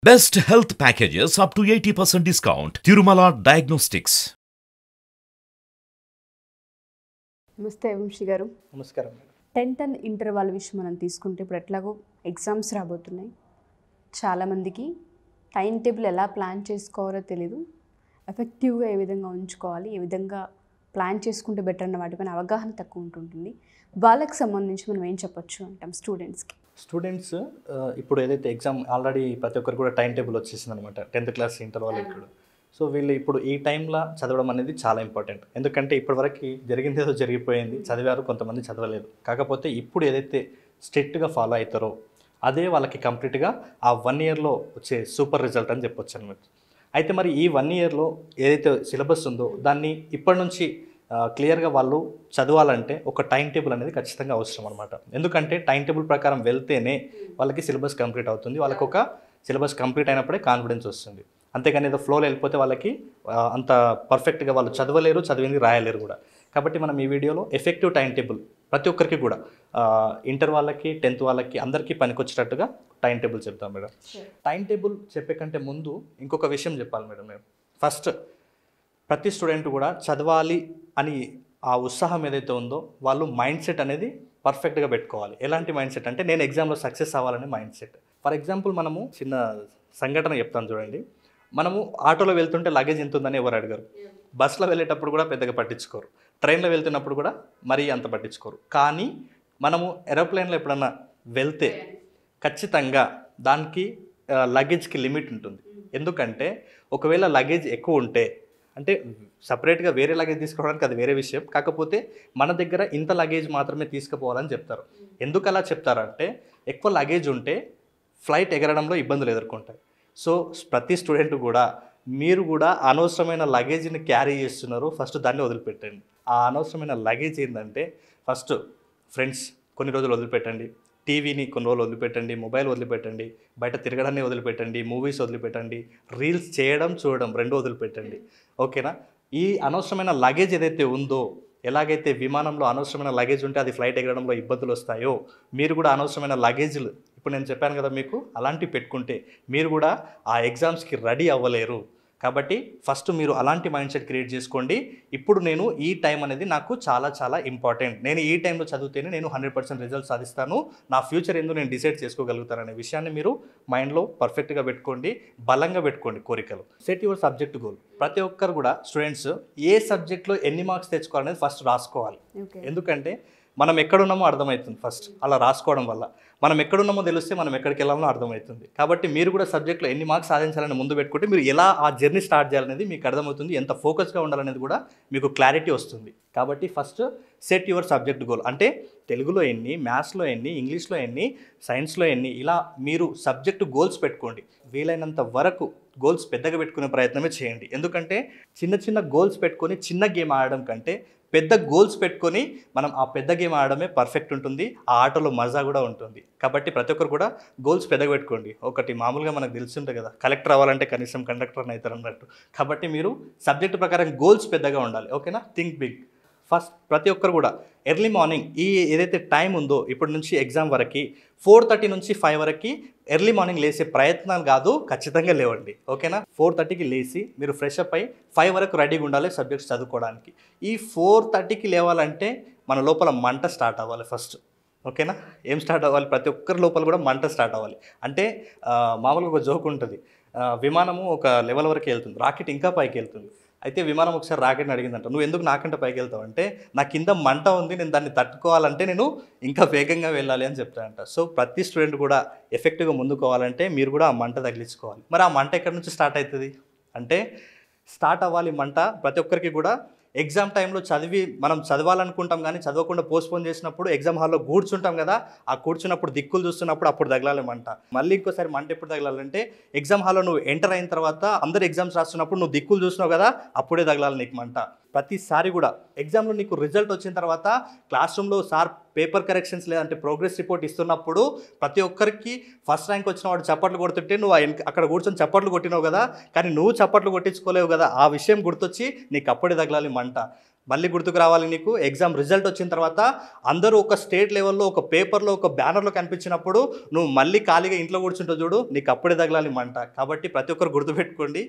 Best health packages up to 80% discount. Tirumala Diagnostics. నమస్తే వంశీ గారు. నమస్కారం. 10th అండ్ ఇంటర్ వాళ్ళ విషయం మనం తీసుకుంటే ఇప్పుడు ఎట్లాగో ఎగ్జామ్స్ రాబోతున్నాయి. చాలామందికి టైం టేబుల్ ఎలా ప్లాన్ చేసుకోవాలో తెలీదు. ఎఫెక్టివ్గా ఏ విధంగా ఉంచుకోవాలి, ఏ విధంగా ప్లాన్ చేసుకుంటే బెటర్ అన్న వాటిపైన అవగాహన తక్కువ ఉంటుంటుంది. వాళ్ళకి సంబంధించి మనం ఏం చెప్పొచ్చు అంటాం స్టూడెంట్స్ ఇప్పుడు ఏదైతే ఎగ్జామ్ ఆల్రెడీ ప్రతి ఒక్కరు కూడా టైం టేబుల్ వచ్చేసింది అనమాట. 10th క్లాస్ ఇంటర్ వాళ్ళకి కూడా. సో వీళ్ళు ఇప్పుడు ఈ టైంలో చదవడం అనేది చాలా ఇంపార్టెంట్. ఎందుకంటే ఇప్పటివరకు జరిగింది ఏదో జరిగిపోయింది, చదివారు, కొంతమంది చదవలేదు. కాకపోతే ఇప్పుడు ఏదైతే స్ట్రిక్ట్గా ఫాలో అవుతారో అదే వాళ్ళకి కంప్లీట్గా ఆ 1 ఇయర్లో వచ్చే సూపర్ రిజల్ట్ అని చెప్పొచ్చు అనమాట. అయితే మరి ఈ 1 ఇయర్లో ఏదైతే సిలబస్ ఉందో దాన్ని ఇప్పటి నుంచి క్లియర్గా వాళ్ళు చదవాలంటే ఒక టైం టేబుల్ అనేది ఖచ్చితంగా అవసరం అనమాట. ఎందుకంటే టైం టేబుల్ ప్రకారం వెళ్తేనే వాళ్ళకి సిలబస్ కంప్లీట్ అవుతుంది. వాళ్ళకి ఒక సిలబస్ కంప్లీట్ అయినప్పుడే కాన్ఫిడెన్స్ వస్తుంది. అంతేగాని ఏదో ఫ్లోలో వెళ్ళిపోతే వాళ్ళకి అంత పర్ఫెక్ట్గా వాళ్ళు చదవలేరు, చదివింది రాయలేరు కూడా. కాబట్టి మనం ఈ వీడియోలో ఎఫెక్టివ్ టైం టేబుల్ ప్రతి ఒక్కరికి కూడా ఇంటర్ వాళ్ళకి, 10th వాళ్ళకి అందరికీ పనికొచ్చేటట్టుగా టైం టేబుల్ చెప్తాం మేడం. టైం టేబుల్ చెప్పే కంటే ముందు ఇంకొక విషయం చెప్పాలి మేడం. మేము ఫస్ట్ ప్రతి స్టూడెంట్ కూడా చదవాలి అని ఆ ఉత్సాహం ఏదైతే ఉందో వాళ్ళు మైండ్ సెట్ అనేది పర్ఫెక్ట్గా పెట్టుకోవాలి. ఎలాంటి మైండ్ సెట్ అంటే నేను ఎగ్జామ్లో సక్సెస్ అవ్వాలనే మైండ్ సెట్. ఫర్ ఎగ్జాంపుల్ మనము చిన్న సంఘటన చెప్తాను చూడండి. మనము ఆటోలో వెళ్తుంటే లగేజ్ ఎంత ఉందని ఎవరు అడగరు. బస్సులో వెళ్ళేటప్పుడు కూడా పెద్దగా పట్టించుకోరు. ట్రైన్లో వెళ్తున్నప్పుడు కూడా మరీ అంత పట్టించుకోరు. కానీ మనము ఏరోప్లేన్లో ఎప్పుడన్నా వెళ్తే ఖచ్చితంగా దానికి లగేజ్కి లిమిట్ ఉంటుంది. ఎందుకంటే ఒకవేళ లగేజ్ ఎక్కువ ఉంటే అంటే సపరేట్గా వేరే లగేజ్ తీసుకోవడానికి అది వేరే విషయం. కాకపోతే మన దగ్గర ఇంత లగేజ్ మాత్రమే తీసుకుపోవాలని చెప్తారు. ఎందుకు అలా చెప్తారంటే ఎక్కువ లగేజ్ ఉంటే ఫ్లైట్ ఎగరడంలో ఇబ్బందులు ఎదుర్కొంటాయి. సో ప్రతి స్టూడెంట్ కూడా మీరు కూడా అనవసరమైన లగేజ్ని క్యారీ చేస్తున్నారు, ఫస్ట్ దాన్ని వదిలిపెట్టండి. ఆ అనవసరమైన లగేజ్ ఏంటంటే ఫస్ట్ ఫ్రెండ్స్ కొన్ని రోజులు వదిలిపెట్టండి, టీవీని కొన్ని రోజులు వదిలిపెట్టండి, మొబైల్ వదిలిపెట్టండి, బయట తిరగడాన్ని వదిలిపెట్టండి, మూవీస్ వదిలిపెట్టండి, రీల్స్ చేయడం 2 వదిలిపెట్టండి. ఓకేనా? ఈ అనవసరమైన లగేజ్ ఏదైతే ఉందో, ఎలాగైతే విమానంలో అనవసరమైన లగేజ్ ఉంటే అది ఫ్లైట్ ఎగరడంలో ఇబ్బందులు వస్తాయో మీరు కూడా అనవసరమైన లగేజ్లు ఇప్పుడు నేను చెప్పాను కదా మీకు, అలాంటివి పెట్టుకుంటే మీరు కూడా ఆ ఎగ్జామ్స్కి రెడీ అవ్వలేరు. కాబట్టి ఫస్ట్ మీరు అలాంటి మైండ్ సెట్ క్రియేట్ చేసుకోండి. ఇప్పుడు నేను ఈ టైం అనేది నాకు చాలా చాలా ఇంపార్టెంట్, నేను ఈ టైంలో చదివితేనే నేను 100% రిజల్ట్ సాధిస్తాను, నా ఫ్యూచర్ ఏందో నేను డిసైడ్ చేసుకోగలుగుతాను అనే విషయాన్ని మీరు మైండ్లో పర్ఫెక్ట్గా పెట్టుకోండి, బలంగా పెట్టుకోండి కోరికలు. Set your subject goal. ప్రతి ఒక్కరు కూడా స్టూడెంట్స్ ఏ సబ్జెక్ట్లో ఎన్ని మార్క్స్ తెచ్చుకోవాలనేది ఫస్ట్ రాసుకోవాలి. ఎందుకంటే మనం ఎక్కడున్నామో అర్థమవుతుంది ఫస్ట్ అలా రాసుకోవడం వల్ల. మనం ఎక్కడున్నామో తెలిస్తే మనం ఎక్కడికి వెళ్ళాలో అర్థమవుతుంది. కాబట్టి మీరు కూడా సబ్జెక్ట్లో ఎన్ని మార్క్స్ సాధించాలని ముందు పెట్టుకుంటే మీరు ఎలా ఆ జర్నీ స్టార్ట్ చేయాలనేది మీకు అర్థమవుతుంది. ఎంత ఫోకస్గా ఉండాలనేది కూడా మీకు క్లారిటీ వస్తుంది. కాబట్టి first set your subject goal. అంటే తెలుగులో ఎన్ని, మ్యాథ్స్లో ఎన్ని, ఇంగ్లీష్లో ఎన్ని, సైన్స్లో ఎన్ని, ఇలా మీరు సబ్జెక్టు గోల్స్ పెట్టుకోండి. వీలైనంత వరకు గోల్స్ పెద్దగా పెట్టుకునే ప్రయత్నమే చేయండి. ఎందుకంటే చిన్న చిన్న గోల్స్ పెట్టుకొని చిన్న గేమ్ ఆడడం కంటే పెద్ద గోల్స్ పెట్టుకొని మనం ఆ పెద్ద గేమ్ ఆడడమే పర్ఫెక్ట్ ఉంటుంది. ఆ ఆటలో మజా కూడా ఉంటుంది. కాబట్టి ప్రతి ఒక్కరు కూడా గోల్స్ పెద్దగా పెట్టుకోండి. ఒకటి మామూలుగా మనకు తెలుసుంటుంది కదా, కలెక్టర్ అవ్వాలంటే కనీసం కండక్టర్ అవుతారు అన్నట్టు. కాబట్టి మీరు సబ్జెక్ట్ ప్రకారం గోల్స్ పెద్దగా ఉండాలి. ఓకేనా? Think big. ఫస్ట్ ప్రతి ఒక్కరు కూడా ఎర్లీ మార్నింగ్ ఈ ఏదైతే టైం ఉందో ఇప్పటి నుంచి ఎగ్జామ్ వరకు 4:30 నుంచి 5 వరకు ఎర్లీ మార్నింగ్ లేసే ప్రయత్నాలు కాదు, ఖచ్చితంగా లేవండి. ఓకేనా? 4:30కి లేచి మీరు ఫ్రెష్ అప్ అయ్యి 5 వరకు రెడీగా ఉండాలి సబ్జెక్ట్స్ చదువుకోవడానికి. ఈ 4:30కి లేవాలంటే మన లోపల మంట స్టార్ట్ అవ్వాలి ఫస్ట్. ఓకేనా? ఏం స్టార్ట్ అవ్వాలి? ప్రతి ఒక్కరి లోపల కూడా మంట స్టార్ట్ అవ్వాలి. అంటే మామూలుగా ఒక జోక్ ఉంటుంది, విమానము ఒక లెవెల్ వరకు వెళ్తుంది, రాకెట్ ఇంకా పైకి వెళ్తుంది. అయితే విమానం ఒకసారి రాకెట్ని అడిగిందంట, నువ్వు ఎందుకు నాకంటే పైకి వెళ్తావు అంటే, నా కింద మంట ఉంది, నేను దాన్ని తట్టుకోవాలంటే నేను ఇంకా వేగంగా వెళ్ళాలి అని చెప్తానంట. సో ప్రతి స్టూడెంట్ కూడా ఎఫెక్టివ్గా ముందుకోవాలంటే మీరు కూడా ఆ మంట తగిలించుకోవాలి. మరి ఆ మంట ఎక్కడి నుంచి స్టార్ట్ అవుతుంది అంటే, స్టార్ట్ అవ్వాలి మంట ప్రతి ఒక్కరికి కూడా ఎగ్జామ్ టైంలో మనం చదవాలనుకుంటాం కానీ చదవకుండా పోస్ట్పోన్ చేసినప్పుడు ఎగ్జామ్ హాల్లో కూర్చుంటాం కదా, ఆ కూర్చున్నప్పుడు దిక్కులు చూస్తున్నప్పుడు అప్పుడు తగలాలి మంట. మళ్ళీ ఇంకోసారి మంట ఎప్పుడు తగలాలంటే ఎగ్జామ్ హాల్లో నువ్వు ఎంటర్ అయిన తర్వాత అందరు ఎగ్జామ్స్ రాస్తున్నప్పుడు నువ్వు దిక్కులు చూసినావు కదా, అప్పుడే తగలాలి నీకు మంట. ప్రతిసారి కూడా ఎగ్జామ్లో నీకు రిజల్ట్ వచ్చిన తర్వాత క్లాస్ రూమ్లో సార్ పేపర్ కరెక్షన్స్ లేదంటే ప్రోగ్రెస్ రిపోర్ట్ ఇస్తున్నప్పుడు ప్రతి ఒక్కరికి ఫస్ట్ ర్యాంక్ వచ్చిన వాడు చప్పట్లు కొడుతుంటే నువ్వు అక్కడ కూర్చొని చప్పట్లు కొట్టినావు కదా, కానీ నువ్వు చప్పట్లు కొట్టించుకోలేవు కదా, ఆ విషయం గుర్తొచ్చి నీకు అప్పుడే తగలాలి మంట. మళ్ళీ గుర్తుకు రావాలి నీకు, ఎగ్జామ్ రిజల్ట్ వచ్చిన తర్వాత అందరూ ఒక స్టేట్ లెవెల్లో ఒక పేపర్లో ఒక బ్యానర్లో కనిపించినప్పుడు నువ్వు మళ్ళీ ఖాళీగా ఇంట్లో కూర్చుంటావు చూడు, నీకు అప్పుడే తగలాలి మంట. కాబట్టి ప్రతి ఒక్కరు గుర్తుపెట్టుకోండి,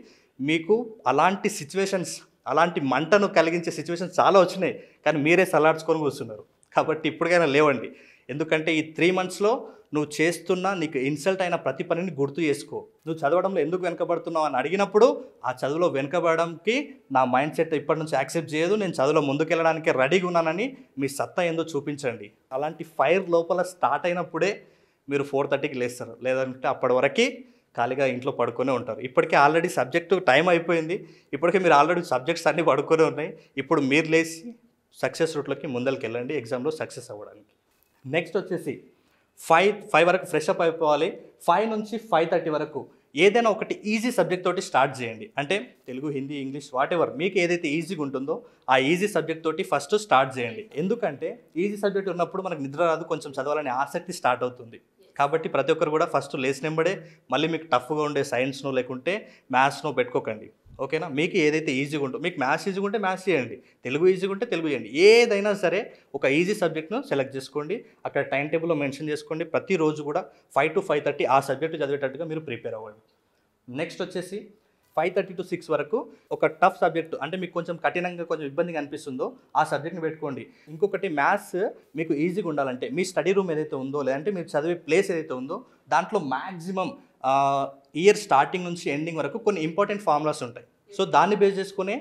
మీకు అలాంటి సిచ్యువేషన్స్, అలాంటి మంటను కలిగించే సిచ్యువేషన్స్ చాలా వచ్చినాయి, కానీ మీరే సలాడ్చుకొని కూర్చున్నారు. కాబట్టి ఇప్పటికైనా లేవండి. ఎందుకంటే ఈ 3 monthsలో నువ్వు చేస్తున్న నీకు ఇన్సల్ట్ అయిన ప్రతి పనిని గుర్తు చేసుకో. నువ్వు చదవడంలో ఎందుకు వెనకబడుతున్నావు అని అడిగినప్పుడు ఆ చదువులో వెనకబడడానికి నా మైండ్ సెట్ ఇప్పటి నుంచి యాక్సెప్ట్ చేయదు, నేను చదువులో ముందుకెళ్ళడానికి రెడీగా ఉన్నానని మీ సత్తా ఏందో చూపించండి. అలాంటి ఫైర్ లోపల స్టార్ట్ అయినప్పుడే మీరు 4:30కి లేస్తారు, లేదంటే అప్పటి వరకు ఖాళీగా ఇంట్లో పడుకొనే ఉంటారు. ఇప్పటికే ఆల్రెడీ సబ్జెక్టు టైం అయిపోయింది, ఇప్పటికే మీరు ఆల్రెడీ సబ్జెక్ట్స్ అన్నీ పడుకొనే ఉన్నాయి. ఇప్పుడు మీరు లేచి సక్సెస్ రూట్లోకి ముందరికి వెళ్ళండి ఎగ్జామ్లో సక్సెస్ అవ్వడానికి. నెక్స్ట్ వచ్చేసి 5 వరకు ఫ్రెష్ అప్ అయిపోవాలి. 5 నుంచి 5:30 వరకు ఏదైనా ఒకటి ఈజీ సబ్జెక్ట్ తోటి స్టార్ట్ చేయండి. అంటే Telugu, Hindi, English what ever మీకు ఏదైతే ఈజీగా ఉంటుందో ఆ ఈజీ సబ్జెక్ట్ తోటి ఫస్ట్ స్టార్ట్ చేయండి. ఎందుకంటే ఈజీ సబ్జెక్ట్ ఉన్నప్పుడు మనకు నిద్ర రాదు, కొంచెం చదవాలనే ఆసక్తి స్టార్ట్ అవుతుంది. కాబట్టి ప్రతి ఒక్కరు కూడా ఫస్ట్ లేచినెంబడే మళ్ళీ మీకు టఫ్గా ఉండే సైన్స్నో లేకుంటే మ్యాథ్స్నో పెట్టుకోకండి. ఓకేనా? మీకు ఏదైతే ఈజీగా ఉంటుందో, మీకు మ్యాథ్స్ ఈజీగా ఉంటే మ్యాథ్స్ చేయండి, తెలుగు ఈజీగా ఉంటే తెలుగు చేయండి. ఏదైనా సరే ఒక ఈజీ సబ్జెక్ట్ను సెలెక్ట్ చేసుకోండి, అక్కడ టైం టేబుల్లో మెన్షన్ చేసుకోండి. ప్రతిరోజు కూడా 5 to 5:30 ఆ సబ్జెక్టు చదివేటట్టుగా మీరు ప్రిపేర్ అవ్వండి. నెక్స్ట్ వచ్చేసి 5:30 to 6 వరకు ఒక టఫ్ సబ్జెక్టు, అంటే మీకు కొంచెం కఠినంగా కొంచెం ఇబ్బందిగా అనిపిస్తుందో ఆ సబ్జెక్ట్ని పెట్టుకోండి. ఇంకొకటి మ్యాథ్స్ మీకు ఈజీగా ఉండాలంటే మీ స్టడీ రూమ్ ఏదైతే ఉందో, లేదంటే మీరు చదివే ప్లేస్ ఏదైతే ఉందో దాంట్లో మ్యాక్సిమం ఇయర్ స్టార్టింగ్ నుంచి ఎండింగ్ వరకు కొన్ని ఇంపార్టెంట్ ఫార్ములాస్ ఉంటాయి. సో దాన్ని బేస్ చేసుకునే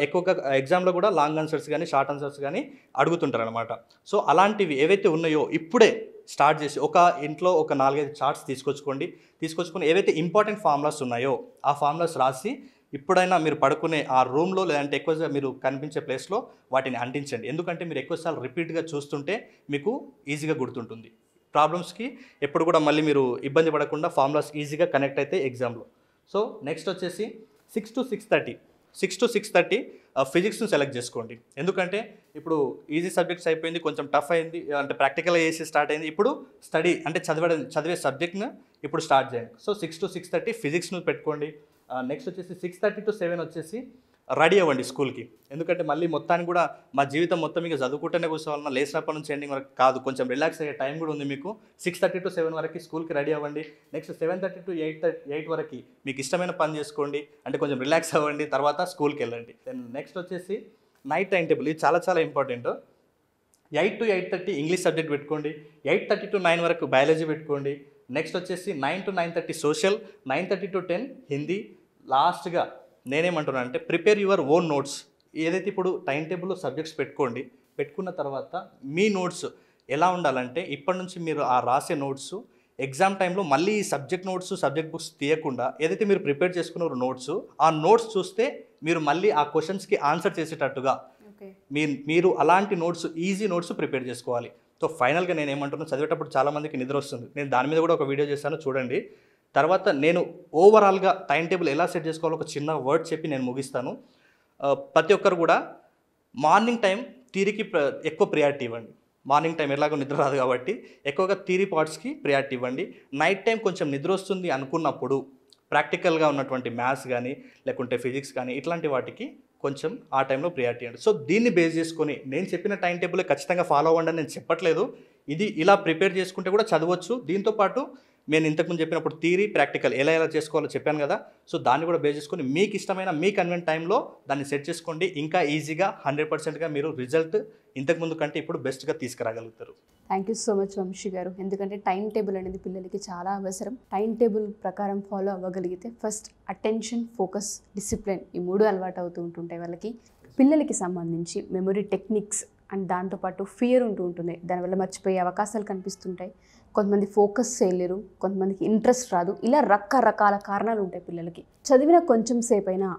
ఎక్కువగా ఎగ్జామ్లో కూడా లాంగ్ ఆన్సర్స్ కానీ షార్ట్ ఆన్సర్స్ కానీ అడుగుతుంటారు అనమాట. సో అలాంటివి ఏవైతే ఉన్నాయో ఇప్పుడే స్టార్ట్ చేసి ఒక ఇంట్లో ఒక 4-5 చార్ట్స్ తీసుకొచ్చుకొని ఏవైతే ఇంపార్టెంట్ ఫార్ములాస్ ఉన్నాయో ఆ ఫార్ములాస్ రాసి ఇప్పుడైనా మీరు పడుకునే ఆ రూమ్లో లేదంటే ఎక్కువగా మీరు కనిపించే ప్లేస్లో వాటిని అంటించండి. ఎందుకంటే మీరు ఎక్కువసార్లు రిపీట్గా చూస్తుంటే మీకు ఈజీగా గుర్తుంటుంది. ప్రాబ్లమ్స్కి ఎప్పుడు కూడా మళ్ళీ మీరు ఇబ్బంది పడకుండా ఫార్ములాస్ ఈజీగా కనెక్ట్ అయితే ఎగ్జామ్లో. సో నెక్స్ట్ వచ్చేసి 6 to 6:30 ఫిజిక్స్ను సెలెక్ట్ చేసుకోండి. ఎందుకంటే ఇప్పుడు ఈజీ సబ్జెక్ట్స్ అయిపోయింది, కొంచెం టఫ్ అయింది, అంటే ప్రాక్టికల్గా చేసి స్టార్ట్ అయింది. ఇప్పుడు స్టడీ అంటే చదివే సబ్జెక్ట్ను ఇప్పుడు స్టార్ట్ చేయండి. సో 6 to 6:30 ఫిజిక్స్ను పెట్టుకోండి. నెక్స్ట్ వచ్చేసి 6:30 to 7 వచ్చేసి రెడీ అవ్వండి స్కూల్కి. ఎందుకంటే మళ్ళీ మొత్తానికి కూడా మా జీవితం మొత్తం ఇక చదువుకుంటూనే కూర్చోవాలన్నా, లేచినప్పటి నుంచి ఎండింగ్ వరకు కాదు, కొంచెం రిలాక్స్ అయ్యే టైం కూడా ఉంది మీకు. 6:30 to 7 వరకు స్కూల్కి రెడీ అవ్వండి. నెక్స్ట్ 7:30 to 8 వరకు మీకు ఇష్టమైన పని చేసుకోండి, అంటే కొంచెం రిలాక్స్ అవ్వండి, తర్వాత స్కూల్కి వెళ్ళండి. దెన్ నెక్స్ట్ వచ్చేసి నైట్ టైం టేబుల్, ఇది చాలా చాలా ఇంపార్టెంట్. 8 to 8:30 ఇంగ్లీష్ సబ్జెక్ట్ పెట్టుకోండి, 8:30 to 9 వరకు బయాలజీ పెట్టుకోండి. నెక్స్ట్ వచ్చేసి 9 to 9:30 సోషల్, 9:30 to 10 హిందీ. లాస్ట్గా నేనేమంటున్నాను అంటే ప్రిపేర్ యువర్ ఓన్ నోట్స్. ఏదైతే ఇప్పుడు టైం టేబుల్లో సబ్జెక్ట్స్ పెట్టుకున్న తర్వాత మీ నోట్స్ ఎలా ఉండాలంటే ఇప్పటి నుంచి మీరు ఆ రాసే నోట్స్ ఎగ్జామ్ టైంలో మళ్ళీ ఈ సబ్జెక్ట్ బుక్స్ తీయకుండా ఏదైతే మీరు ప్రిపేర్ చేసుకున్నారో నోట్స్, ఆ నోట్స్ చూస్తే మీరు మళ్ళీ ఆ క్వశ్చన్స్కి ఆన్సర్ చేసేటట్టుగా మీరు అలాంటి నోట్స్, ఈజీ నోట్స్ ప్రిపేర్ చేసుకోవాలి. సో ఫైనల్గా నేను ఏమంటున్నాను, చదివేటప్పుడు చాలామందికి నిద్ర వస్తుంది, నేను దాని మీద కూడా ఒక వీడియో చేశాను చూడండి. తర్వాత నేను ఓవరాల్గా టైం టేబుల్ ఎలా సెట్ చేసుకోవాలో ఒక చిన్న వర్డ్ చెప్పి నేను ముగిస్తాను. ప్రతి ఒక్కరు కూడా మార్నింగ్ టైం థియరీకి ఎక్కువ ప్రియారిటీ ఇవ్వండి. మార్నింగ్ టైం ఎలాగో నిద్ర రాదు కాబట్టి ఎక్కువగా థియరీ పార్ట్స్కి ప్రియారిటీ ఇవ్వండి. నైట్ టైం కొంచెం నిద్ర వస్తుంది అనుకున్నప్పుడు ప్రాక్టికల్గా ఉన్నటువంటి మ్యాథ్స్ కానీ లేకుంటే ఫిజిక్స్ కానీ ఇట్లాంటి వాటికి కొంచెం ఆ టైంలో ప్రియారిటీ ఇవ్వండి. సో దీన్ని బేస్ చేసుకొని నేను చెప్పిన టైం టేబుల్ ఖచ్చితంగా ఫాలో అవ్వండి అని నేను చెప్పట్లేదు, ఇది ఇలా ప్రిపేర్ చేసుకుంటే కూడా చదవచ్చు. దీంతోపాటు నేను ఇంతకుముందు చెప్పినప్పుడు థియరీ, ప్రాక్టికల్ ఎలా చేసుకోవాలో చెప్పాను కదా, సో దాన్ని కూడా బేస్ చేసుకొని మీకు ఇష్టమైన మీ కన్వెంట్ టైంలో దాన్ని సెట్ చేసుకోండి. ఇంకా ఈజీగా 100%గా మీరు రిజల్ట్ ఇంతకుముందు కంటే ఇప్పుడు బెస్ట్గా తీసుకురాగలుగుతారు. Thank you so much Vamsi garu. ఎందుకంటే టైం టేబుల్ అనేది పిల్లలకి చాలా అవసరం. టైం టేబుల్ ప్రకారం ఫాలో అవ్వగలిగితే ఫస్ట్ అటెన్షన్, ఫోకస్, డిసిప్లిన్ ఈ 3 అలవాటు అవుతూ ఉంటుంటాయి వాళ్ళకి. పిల్లలకి సంబంధించి మెమొరీ టెక్నిక్స్ అండ్ దాంతోపాటు ఫియర్ ఉంటుంది, దానివల్ల మర్చిపోయే అవకాశాలు కనిపిస్తుంటాయి. కొంతమంది ఫోకస్ చేయలేరు, కొంతమందికి ఇంట్రెస్ట్ రాదు, ఇలా రకరకాల కారణాలు ఉంటాయి పిల్లలకి. చదివిన కొంచెం సేపు అయినా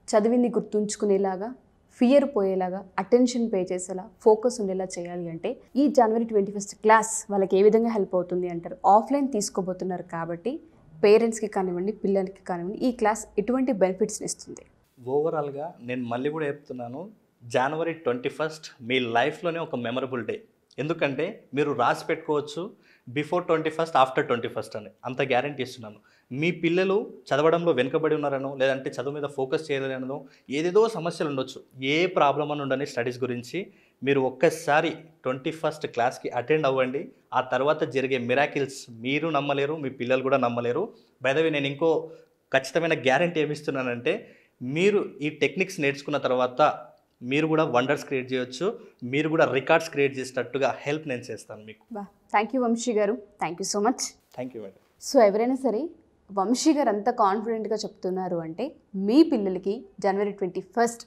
చదివింది గుర్తుంచుకునేలాగా, ఫియర్ పోయేలాగా, అటెన్షన్ పే చేసేలా, ఫోకస్ ఉండేలా చేయాలి అంటే ఈ January 21st క్లాస్ వాళ్ళకి ఏ విధంగా హెల్ప్ అవుతుంది అంటారు? ఆఫ్లైన్ తీసుకోబోతున్నారు కాబట్టి పేరెంట్స్కి కానివ్వండి, పిల్లలకి కానివ్వండి, ఈ క్లాస్ ఎటువంటి బెనిఫిట్స్ని ఇస్తుంది? ఓవరాల్గా నేను మళ్ళీ కూడా చెప్తున్నాను, January 21st మీ లైఫ్లోనే ఒక మెమరబుల్ డే. ఎందుకంటే మీరు రాసి పెట్టుకోవచ్చు బిఫోర్ 21st, ఆఫ్టర్ 21st అని, అంత గ్యారంటీ ఇస్తున్నాను. మీ పిల్లలు చదవడంలో వెనుకబడి ఉన్నారనో లేదంటే చదువు మీద ఫోకస్ చేయలేదనో ఏదేదో సమస్యలు ఉండొచ్చు, ఏ ప్రాబ్లం అని ఉండని స్టడీస్ గురించి మీరు ఒక్కసారి 21st క్లాస్కి అటెండ్ అవ్వండి. ఆ తర్వాత జరిగే మిరాకిల్స్ మీరు నమ్మలేరు, మీ పిల్లలు కూడా నమ్మలేరు. బై ద వే నేను ఇంకో ఖచ్చితమైన గ్యారంటీ ఏమిస్తున్నానంటే మీరు ఈ టెక్నిక్స్ నేర్చుకున్న తర్వాత మీరు కూడా వండర్స్ క్రియేట్ చేయొచ్చు, మీరు కూడా రికార్డ్స్ క్రియేట్ చేసేటట్టుగా హెల్ప్ నేను చేస్తాను మీకు. థ్యాంక్ యూ వంశీ గారు, thank you so much. Thank you madam. So ఎవరైనా సరే వంశీ గారు అంత కాన్ఫిడెంట్గా చెప్తున్నారు అంటే మీ పిల్లలకి జనవరి 21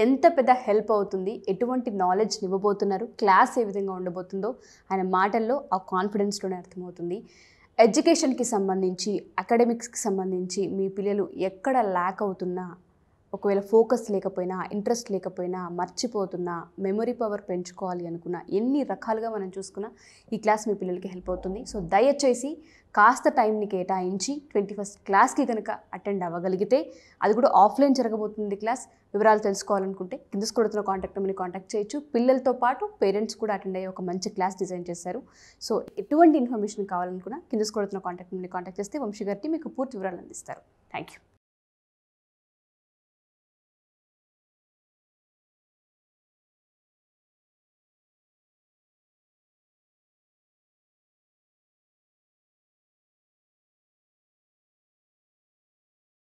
ఎంత పెద్ద హెల్ప్ అవుతుంది, ఎటువంటి నాలెడ్జ్ ఇవ్వబోతున్నారు, క్లాస్ ఏ విధంగా ఉండబోతుందో ఆయన మాటల్లో ఆ కాన్ఫిడెన్స్లోనే అర్థమవుతుంది. ఎడ్యుకేషన్కి సంబంధించి, అకాడమిక్స్కి సంబంధించి మీ పిల్లలు ఎక్కడ ల్యాక్ అవుతున్నా, ఒకవేళ ఫోకస్ లేకపోయినా, ఇంట్రెస్ట్ లేకపోయినా, మర్చిపోతున్నా, మెమరీ పవర్ పెంచుకోవాలి అనుకున్నా, ఎన్ని రకాలుగా మనం చూసుకున్నా ఈ క్లాస్ మీ పిల్లలకి హెల్ప్ అవుతుంది. సో దయచేసి కాస్త టైంని కేటాయించి 21st క్లాస్కి కనుక అటెండ్ అవ్వగలిగితే, అది కూడా ఆఫ్లైన్ జరగబోతుంది క్లాస్. వివరాలు తెలుసుకోవాలనుకుంటే కింద కొడుతున్న కాంటాక్ట్ నెంబర్ని కాంటాక్ట్ చేయొచ్చు. పిల్లలతో పాటు పేరెంట్స్ కూడా అటెండ్ అయ్యే ఒక మంచి క్లాస్ డిజైన్ చేశారు. సో ఎటువంటి ఇన్ఫర్మేషన్ కావాలనుకున్నా కింద కొడుతున్న కాంటాక్ట్ నెంబర్ని కాంటాక్ట్ చేస్తే వంశీ గారికి మీకు పూర్తి వివరాలు అందిస్తారు. Thank you.